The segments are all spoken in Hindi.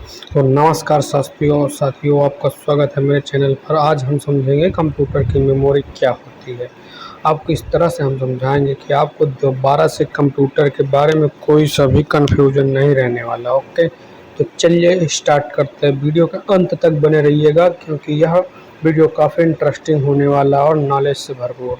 तो नमस्कार साथियों आपका स्वागत है मेरे चैनल पर। आज हम समझेंगे कंप्यूटर की मेमोरी क्या होती है। आपको इस तरह से हम समझाएंगे कि आपको दोबारा से कंप्यूटर के बारे में कोई सा भी कन्फ्यूजन नहीं रहने वाला। ओके, तो चलिए स्टार्ट करते हैं। वीडियो के अंत तक बने रहिएगा क्योंकि यह वीडियो काफ़ी इंटरेस्टिंग होने वाला और नॉलेज से भरपूर।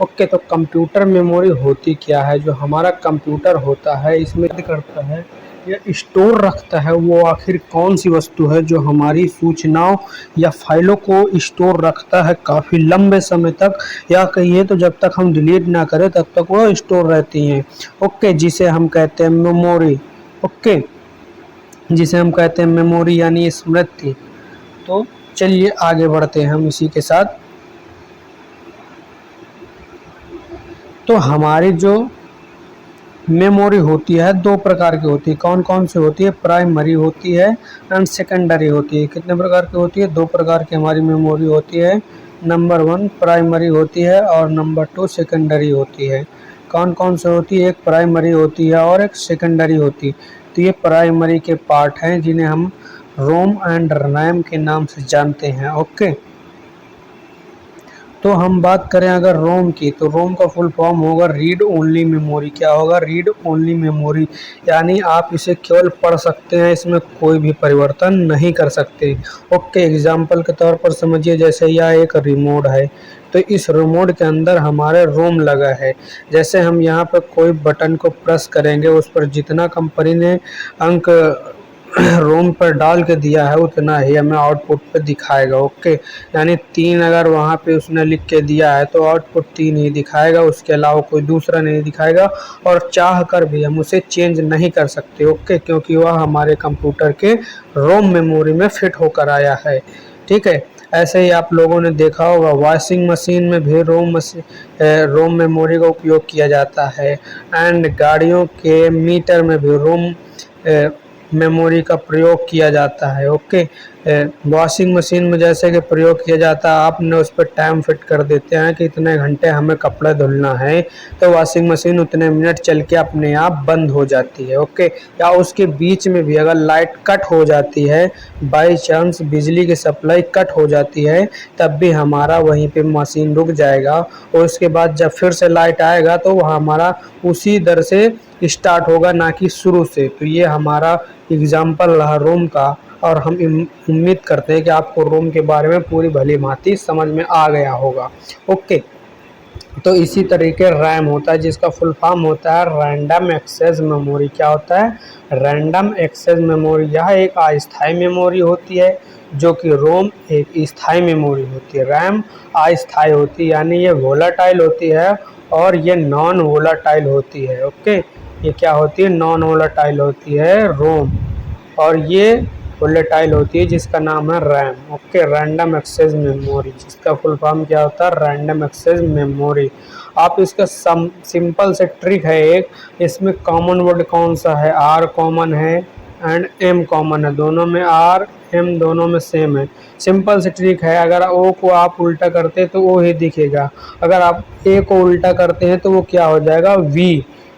ओके, तो कंप्यूटर मेमोरी होती क्या है। जो हमारा कंप्यूटर होता है इसमें करता है या स्टोर रखता है वो आखिर कौन सी वस्तु है जो हमारी सूचनाओं या फाइलों को स्टोर रखता है काफ़ी लंबे समय तक, या कहिए तो जब तक हम डिलीट ना करें तब तक वो स्टोर रहती हैं। ओके, जिसे हम कहते हैं मेमोरी। ओके, जिसे हम कहते हैं मेमोरी यानी स्मृति। तो चलिए आगे बढ़ते हैं हम इसी के साथ। तो हमारी जो मेमोरी होती है दो प्रकार की होती है। कौन कौन सी होती है? प्राइमरी होती है एंड सेकेंडरी होती है। कितने प्रकार की होती है? दो प्रकार की हमारी मेमोरी होती है। नंबर 1 प्राइमरी होती है और नंबर 2 सेकेंडरी होती है। कौन कौन सी होती है? एक प्राइमरी होती है और एक सेकेंडरी होती है। तो ये प्राइमरी के पार्ट हैं जिन्हें हम रोम एंड रैम के नाम से जानते हैं। ओके, तो हम बात करें अगर रोम की, तो रोम का फुल फॉर्म होगा रीड ओनली मेमोरी। क्या होगा? रीड ओनली मेमोरी, यानी आप इसे केवल पढ़ सकते हैं, इसमें कोई भी परिवर्तन नहीं कर सकते। ओके, एग्जाम्पल के तौर पर समझिए, जैसे यह एक रिमोट है तो इस रिमोट के अंदर हमारे रोम लगा है। जैसे हम यहाँ पर कोई बटन को प्रेस करेंगे उस पर जितना कंपनी ने अंक रोम पर डाल के दिया है उतना ही हमें आउटपुट पे दिखाएगा। ओके, यानी 3 अगर वहाँ पे उसने लिख के दिया है तो आउटपुट 3 ही दिखाएगा, उसके अलावा कोई दूसरा नहीं दिखाएगा। और चाह कर भी हम उसे चेंज नहीं कर सकते। ओके, क्योंकि वह हमारे कंप्यूटर के रोम मेमोरी में फिट होकर आया है। ठीक है, ऐसे ही आप लोगों ने देखा होगा वॉशिंग मशीन में भी रोम मेमोरी का उपयोग किया जाता है एंड गाड़ियों के मीटर में भी रोम मेमोरी का प्रयोग किया जाता है। ओके, वॉशिंग मशीन में जैसे कि प्रयोग किया जाता है, आपने उस पर टाइम फिट कर देते हैं कि इतने घंटे हमें कपड़े धुलना है, तो वॉशिंग मशीन उतने मिनट चल के अपने आप बंद हो जाती है। ओके, या उसके बीच में भी अगर लाइट कट हो जाती है, बाई चांस बिजली की सप्लाई कट हो जाती है, तब भी हमारा वहीं पे मशीन रुक जाएगा और उसके बाद जब फिर से लाइट आएगा तो वह हमारा उसी दर से स्टार्ट होगा, ना कि शुरू से। तो ये हमारा एग्जाम्पल रहा रोम का, और हम उम्मीद करते हैं कि आपको रोम के बारे में पूरी भली भांति समझ में आ गया होगा। ओके, तो इसी तरीके रैम होता है जिसका फुल फॉर्म होता है रैंडम एक्सेस मेमोरी। क्या होता है? Random access memory. यह एक अस्थायी मेमोरी होती है, जो कि रोम एक स्थायी मेमोरी होती है। रैम अस्थायी होती है, यानी ये वोलाटाइल होती है और ये नॉन वोलाटाइल होती है। ओके, ये क्या होती है? नॉन वोलाटाइल होती है रोम, और ये वोलेटाइल होती है जिसका नाम है RAM. Okay, random access memory, जिसका फुल फॉर्म क्या होता है? Random access memory. आप इसका सिंपल से ट्रिक है एक, इसमें कॉमन वर्ड कौन सा है? आर कॉमन है एंड एम कॉमन है, दोनों में आर एम दोनों में सेम है। सिंपल से ट्रिक है, अगर ओ को आप उल्टा करते हैं तो ओ ही दिखेगा, अगर आप ए को उल्टा करते हैं तो वो क्या हो जाएगा?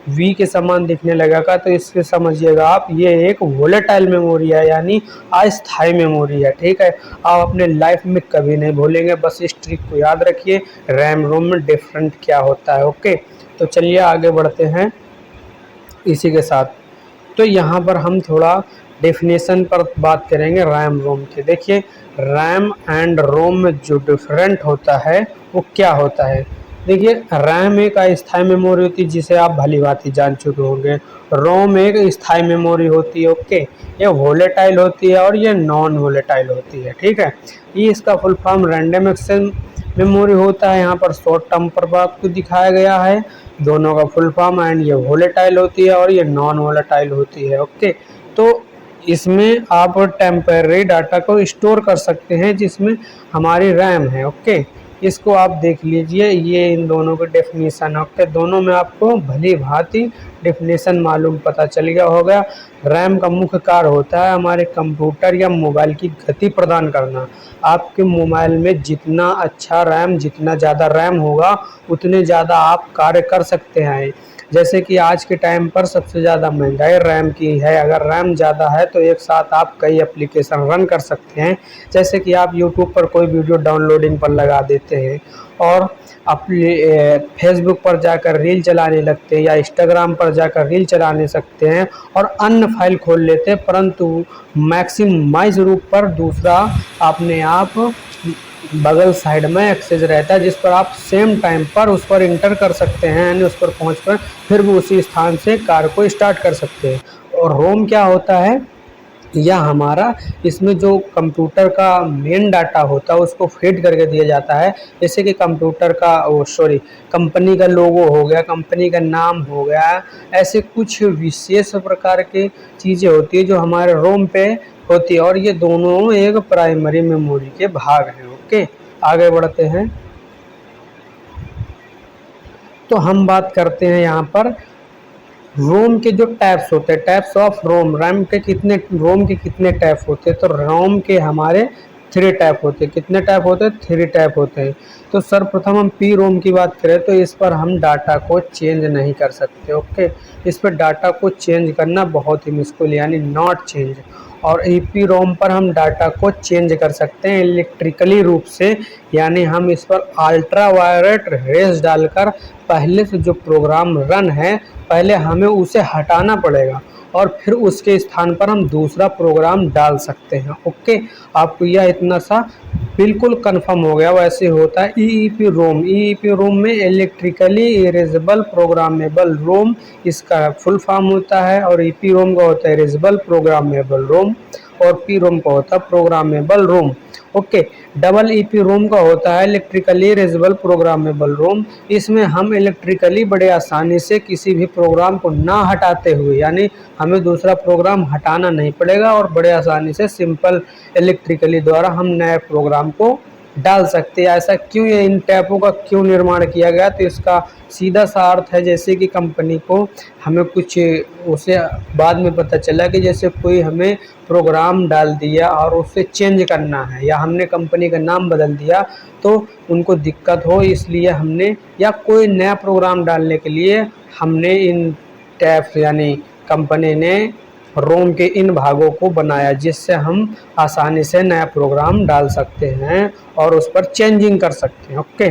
वी के समान दिखने लगेगा। तो इससे समझिएगा आप, ये एक वोलेटाइल मेमोरी है, यानी अस्थायी मेमोरी है। ठीक है, आप अपने लाइफ में कभी नहीं भूलेंगे, बस इस ट्रिक को याद रखिए। रैम रोम में डिफरेंट क्या होता है। ओके, तो चलिए आगे बढ़ते हैं इसी के साथ। तो यहाँ पर हम थोड़ा डेफिनेशन पर बात करेंगे रैम रोम की। देखिए, रैम एंड रोम में जो डिफरेंट होता है वो क्या होता है। देखिए, रैम एक अस्थायी मेमोरी होती है जिसे आप भली भांति जान चुके होंगे। रोम एक स्थायी मेमोरी होती है। ओके, ये वोलेटाइल होती है और ये नॉन वोलेटाइल होती है। ठीक है, ये इसका full form random access memory होता है। यहाँ पर शॉर्ट टर्म पर आपको दिखाया गया है दोनों का फुल फॉर्म, एंड ये वोलेटाइल होती है और ये नॉन वोलेटाइल होती है। ओके, तो इसमें आप टेम्परेरी डाटा को स्टोर कर सकते हैं जिसमें हमारी रैम है। ओके, इसको आप देख लीजिए, ये इन दोनों के डेफिनेशन है। ओके, दोनों में आपको भली भांति डेफिनेशन मालूम पता चल गया होगा। रैम का मुख्य कार्य होता है हमारे कंप्यूटर या मोबाइल की गति प्रदान करना। आपके मोबाइल में जितना अच्छा रैम, जितना ज़्यादा रैम होगा उतने ज़्यादा आप कार्य कर सकते हैं। जैसे कि आज के टाइम पर सबसे ज़्यादा महंगाई रैम की है। अगर रैम ज़्यादा है तो एक साथ आप कई एप्लीकेशन रन कर सकते हैं। जैसे कि आप यूट्यूब पर कोई वीडियो डाउनलोडिंग पर लगा देते हैं और अपने फेसबुक पर जाकर रील चलाने लगते हैं या इंस्टाग्राम पर जाकर रील चलाने सकते हैं और अन्य फाइल खोल लेते हैं, परंतु मैक्सिमाइज रूप पर दूसरा अपने आप बगल साइड में एक्सेस रहता है, जिस पर आप सेम टाइम पर उस पर इंटर कर सकते हैं, यानी उस पर पहुंचकर फिर भी उसी स्थान से कार्य को स्टार्ट कर सकते हैं। और रोम क्या होता है, या हमारा इसमें जो कंप्यूटर का मेन डाटा होता है उसको फीड करके दिया जाता है। जैसे कि कंप्यूटर का कंपनी का लोगो हो गया, कंपनी का नाम हो गया, ऐसे कुछ विशेष प्रकार की चीज़ें होती है जो हमारे रोम पे होती है, और ये दोनों एक प्राइमरी मेमोरी के भाग हैं। ओके, आगे बढ़ते हैं। तो हम बात करते हैं यहाँ पर रोम के जो टैप्स होते हैं, टैप्स ऑफ रोम। रोम के कितने टैप होते हैं, तो रोम के हमारे 3 टैप होते हैं। कितने टैप होते हैं? 3 टैप होते हैं। तो सर्वप्रथम हम पी रोम की बात करें तो इस पर हम डाटा को चेंज नहीं कर सकते। ओके, इस पर डाटा को चेंज करना बहुत ही मुश्किल, यानी नॉट चेंज। और ईपी रोम पर हम डाटा को चेंज कर सकते हैं इलेक्ट्रिकली रूप से, यानी हम इस पर अल्ट्रावायलेट रेज डालकर पहले से जो प्रोग्राम रन है पहले हमें उसे हटाना पड़ेगा और फिर उसके स्थान पर हम दूसरा प्रोग्राम डाल सकते हैं। ओके, आपको यह इतना सा बिल्कुल कंफर्म हो गया। वैसे होता है ईईपी रोम। ईईपी रोम में इलेक्ट्रिकली इरेजेबल प्रोग्रामेबल रोम इसका फुल फॉर्म होता है, और ईपी रोम का होता है इरेजेबल प्रोग्रामेबल रोम, और पी रोम का होता है programmable ROM. Okay, double EP ROM का होता है इलेक्ट्रिकली इरेजेबल प्रोग्रामेबल रोम। इसमें हम इलेक्ट्रिकली बड़े आसानी से किसी भी प्रोग्राम को ना हटाते हुए, यानी हमें दूसरा प्रोग्राम हटाना नहीं पड़ेगा और बड़े आसानी से सिंपल इलेक्ट्रिकली द्वारा हम नए प्रोग्राम को डाल सकते हैं। ऐसा क्यों, ये इन टैपों का क्यों निर्माण किया गया, तो इसका सीधा सा अर्थ है जैसे कि कंपनी को हमें कुछ उसे बाद में पता चला कि जैसे कोई हमें प्रोग्राम डाल दिया और उसे चेंज करना है, या हमने कंपनी का नाम बदल दिया तो उनको दिक्कत हो, इसलिए हमने, या कोई नया प्रोग्राम डालने के लिए हमने इन टैप्स यानी कंपनी ने रोम के इन भागों को बनाया, जिससे हम आसानी से नया प्रोग्राम डाल सकते हैं और उस पर चेंजिंग कर सकते हैं। ओके,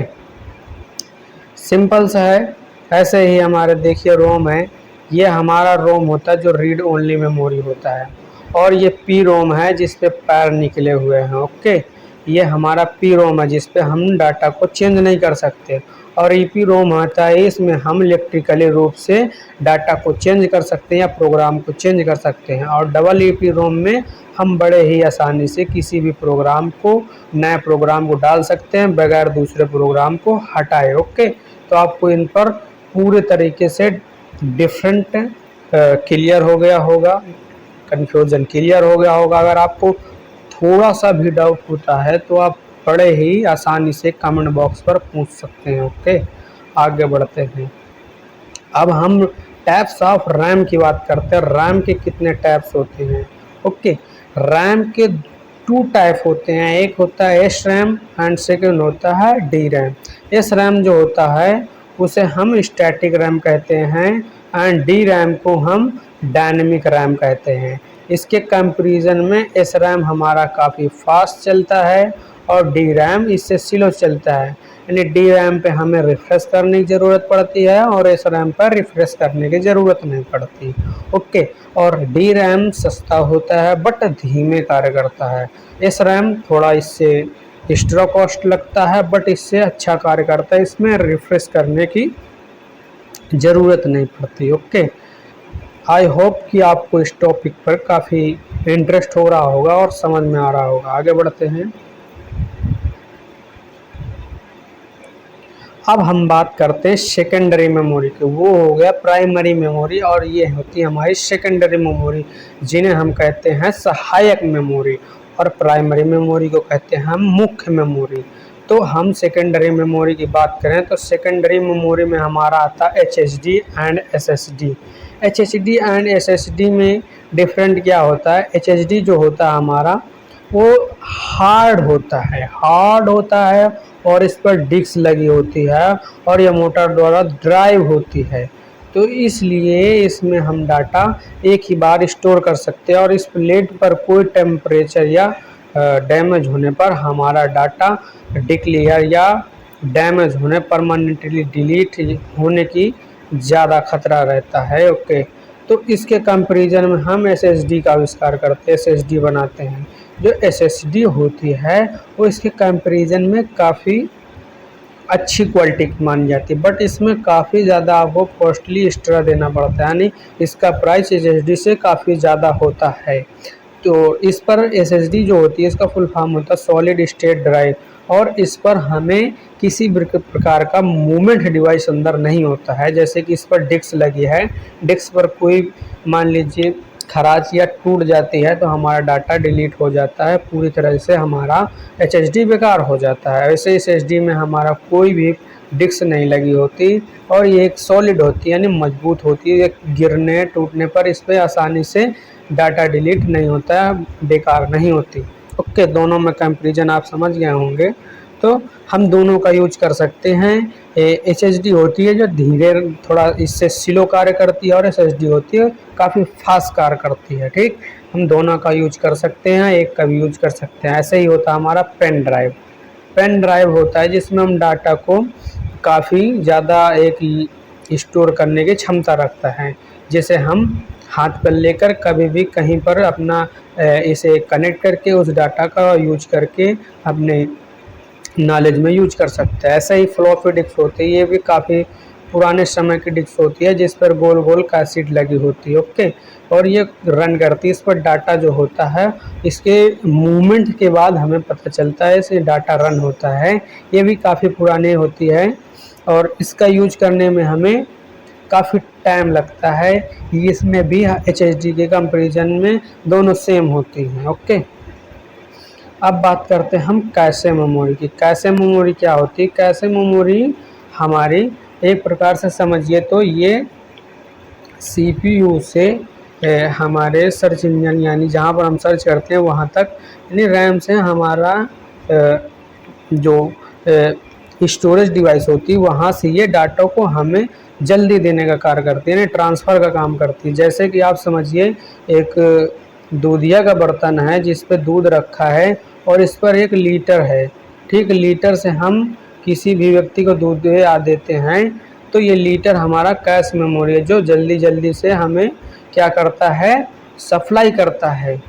सिंपल सा है। ऐसे ही हमारे देखिए रोम है, ये हमारा रोम होता है जो रीड ओनली मेमोरी होता है, और ये पी रोम है जिस पे पैर निकले हुए हैं। ओके, ये हमारा पी रोम है जिस पे हम डाटा को चेंज नहीं कर सकते, और ईपी रोम आता है इसमें हम इलेक्ट्रिकली रूप से डाटा को चेंज कर सकते हैं या प्रोग्राम को चेंज कर सकते हैं। और डबल ईपी रोम में हम बड़े ही आसानी से किसी भी प्रोग्राम को, नए प्रोग्राम को डाल सकते हैं बगैर दूसरे प्रोग्राम को हटाए। ओके, तो आपको इन पर पूरे तरीके से डिफरेंट क्लियर हो गया होगा, कन्फ्यूजन क्लियर हो गया होगा। अगर आपको थोड़ा सा भी डाउट होता है तो आप बड़े ही आसानी से कमेंट बॉक्स पर पूछ सकते हैं। ओके, आगे बढ़ते हैं। अब हम टैप्स ऑफ रैम की बात करते हैं। रैम के कितने टैप्स होते हैं? ओके, रैम के 2 टाइप होते हैं, एक होता है एस रैम एंड सेकेंड होता है डी रैम। एस रैम जो होता है उसे हम स्टैटिक रैम कहते हैं एंड डी रैम को हम डायनेमिक रैम कहते हैं। इसके कंपैरिजन में एस रैम हमारा काफ़ी फास्ट चलता है और डी रैम इससे स्लो चलता है, यानी डी रैम पे हमें रिफ्रेश करने की ज़रूरत पड़ती है और एस रैम पर रिफ्रेश करने की ज़रूरत नहीं पड़ती। ओके, और डी रैम सस्ता होता है बट धीमे कार्य करता है। एस रैम थोड़ा इससे एक्स्ट्रा कॉस्ट लगता है बट इससे अच्छा कार्य करता है, इसमें रिफ्रेश करने की ज़रूरत नहीं पड़ती। ओके, आई होप कि आपको इस टॉपिक पर काफ़ी इंटरेस्ट हो रहा होगा और समझ में आ रहा होगा। आगे बढ़ते हैं। अब हम बात करते हैं सेकेंडरी मेमोरी की। वो हो गया प्राइमरी मेमोरी और ये होती है हमारी सेकेंडरी मेमोरी, जिन्हें हम कहते हैं सहायक मेमोरी, और प्राइमरी मेमोरी को कहते हैं हम मुख्य मेमोरी। तो हम सेकेंडरी मेमोरी की बात करें तो सेकेंडरी मेमोरी में हमारा आता है HSD and SSD. HSD and SSD में डिफरेंट क्या होता है? एचएसडी जो होता है हमारा वो हार्ड होता है और इस पर डिस्क लगी होती है और यह मोटर द्वारा ड्राइव होती है। तो इसलिए इसमें हम डाटा एक ही बार स्टोर कर सकते हैं और इस प्लेट पर कोई टेम्परेचर या डैमेज होने पर हमारा डाटा डिक्लेयर या डैमेज होने परमानेंटली डिलीट होने की ज़्यादा खतरा रहता है। ओके, तो इसके कंपैरिजन में हम एसएसडी का आविष्कार करते हैं, एसएसडी बनाते हैं। जो एसएसडी होती है वो इसके कंपैरिजन में काफ़ी अच्छी क्वालिटी की मानी जाती है, बट इसमें काफ़ी ज़्यादा आपको कॉस्टली एक्स्ट्रा देना पड़ता है, यानी इसका प्राइस एसएसडी से काफ़ी ज़्यादा होता है। तो इस पर एसएसडी जो होती है इसका फुल फॉर्म होता है सॉलिड स्टेट ड्राइव, और इस पर हमें किसी भी प्रकार का मूवमेंट डिवाइस अंदर नहीं होता है। जैसे कि इस पर डिस्क लगी है, डिस्क पर कोई मान लीजिए खराश या टूट जाती है तो हमारा डाटा डिलीट हो जाता है, पूरी तरह से हमारा एचएसडी बेकार हो जाता है। वैसे इस एचडी में हमारा कोई भी डिस्क नहीं लगी होती और ये एक सॉलिड होती है, यानी मजबूत होती है। ये गिरने टूटने पर इस पर आसानी से डाटा डिलीट नहीं होता है, बेकार नहीं होती। ओके, दोनों में कंपैरिजन आप समझ गए होंगे। तो हम दोनों का यूज कर सकते हैं। एचएसडी होती है जो धीरे थोड़ा इससे स्लो कार्य करती है और एसएसडी होती है काफ़ी फास्ट कार्य करती है। ठीक, हम दोनों का यूज कर सकते हैं, एक का भी यूज कर सकते हैं। ऐसे ही होता है हमारा पेन ड्राइव। पेन ड्राइव होता है जिसमें हम डाटा को काफ़ी ज़्यादा एक स्टोर करने की क्षमता रखता है, जैसे हम हाथ पर लेकर कभी भी कहीं पर अपना इसे कनेक्ट करके उस डाटा का यूज करके अपने नॉलेज में यूज कर सकते हैं। ऐसे ही फ्लॉपी डिस्क होती है, ये भी काफ़ी पुराने समय की डिस्क होती है जिस पर गोल गोल कैसेट लगी होती है। ओके, और ये रन करती है। इस पर डाटा जो होता है इसके मूवमेंट के बाद हमें पता चलता है इसे डाटा रन होता है। ये भी काफ़ी पुरानी होती है और इसका यूज करने में हमें काफ़ी टाइम लगता है। इसमें भी एचएसडी के कंपैरिजन में दोनों सेम होती हैं। ओके, अब बात करते हैं हम कैशे मेमोरी की। कैशे मेमोरी क्या होती है? कैशे मेमोरी हमारी एक प्रकार से समझिए तो ये सीपीयू से हमारे सर्च इंजन यानी जहाँ पर हम सर्च करते हैं वहाँ तक, यानी रैम से हमारा जो स्टोरेज डिवाइस होती है वहाँ से ये डाटा को हमें जल्दी देने का कार्य करती है, यानी ट्रांसफ़र का काम करती है। जैसे कि आप समझिए एक दूधिया का बर्तन है जिस पे दूध रखा है और इस पर एक लीटर है। ठीक, लीटर से हम किसी भी व्यक्ति को दूध दे देते हैं तो ये लीटर हमारा कैश मेमोरी है जो जल्दी जल्दी से हमें क्या करता है, सप्लाई करता है।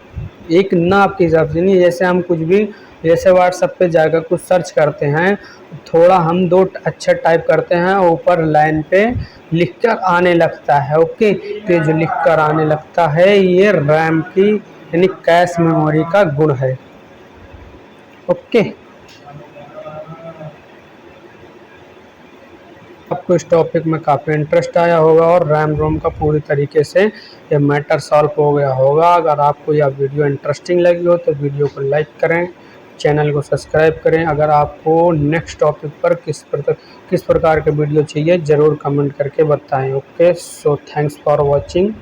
एक नाप के हिसाब से नहीं, जैसे हम कुछ भी जैसे व्हाट्सएप पे जाकर कुछ सर्च करते हैं, थोड़ा हम दो अक्षर टाइप करते हैं ऊपर लाइन पे लिखकर आने लगता है। ओके, तो जो लिखकर आने लगता है ये रैम की यानी कैश मेमोरी का गुण है। ओके, आपको इस टॉपिक में काफ़ी इंटरेस्ट आया होगा और रैम रोम का पूरी तरीके से ये मैटर सॉल्व हो गया होगा। अगर आपको यह वीडियो इंटरेस्टिंग लगी हो तो वीडियो को लाइक करें, चैनल को सब्सक्राइब करें। अगर आपको नेक्स्ट टॉपिक पर किस प्रकार के वीडियो चाहिए ज़रूर कमेंट करके बताएं। Okay, so thanks for watching.